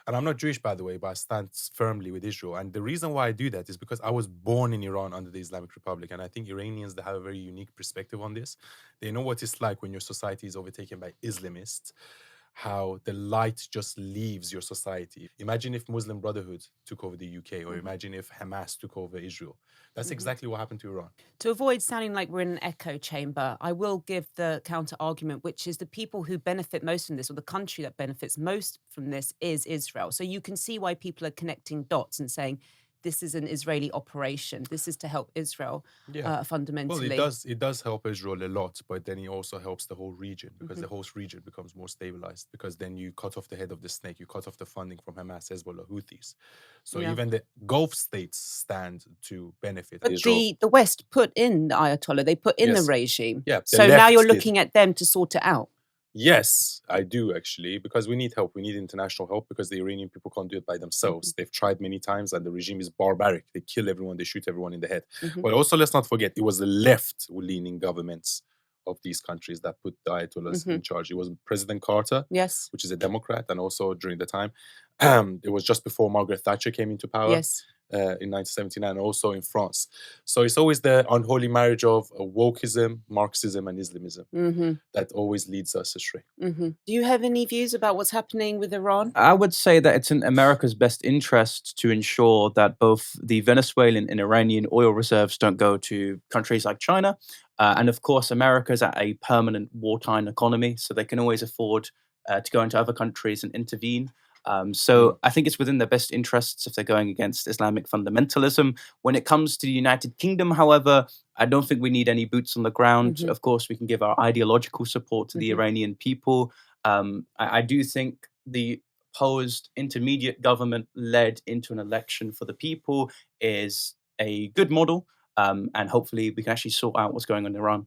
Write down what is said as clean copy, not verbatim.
And I'm not Jewish, by the way, but I stand firmly with Israel. And the reason why I do that is because I was born in Iran under the Islamic Republic. And I think Iranians, they have a very unique perspective on this. They know what it's like when your society is overtaken by Islamists, how the light just leaves your society. Imagine if Muslim Brotherhood took over the UK, or imagine if Hamas took over Israel. That's exactly what happened to Iran. To avoid sounding like we're in an echo chamber, I will give the counter argument, which is the people who benefit most from this, or the country that benefits most from this, is Israel. So you can see why people are connecting dots and saying, this is an Israeli operation. This is to help Israel Yeah. Well, fundamentally. it does help Israel a lot, but then it also helps the whole region, because the whole region becomes more stabilized, because then you cut off the head of the snake, you cut off the funding from Hamas, Hezbollah, Houthis. So Yeah. even the Gulf states stand to benefit But Israel. the West put in the Ayatollah, they put in the Yes. regime. Yeah, the So now left you're did. looking at them to sort it out. Yes, I do actually, because we need help. We need international help, because the Iranian people can't do it by themselves. They've tried many times, and the regime is barbaric. They kill everyone, they shoot everyone in the head. But also, let's not forget, it was the left-leaning governments of these countries that put the Ayatollahs in charge. It was President Carter, Yes. which is a Democrat, and also during the time, it was just before Margaret Thatcher came into power. Yes. In 1979, also in France. So it's always the unholy marriage of wokeism, Marxism, and Islamism that always leads us astray. Do you have any views about what's happening with Iran? I would say that it's in America's best interest to ensure that both the Venezuelan and Iranian oil reserves don't go to countries like China. And of course, America's at a permanent wartime economy, so they can always afford to go into other countries and intervene. So I think it's within their best interests if they're going against Islamic fundamentalism. When it comes to the United Kingdom, however, I don't think we need any boots on the ground. Of course, we can give our ideological support to the Iranian people. I do think the proposed intermediate government led into an election for the people is a good model. And hopefully we can actually sort out what's going on in Iran.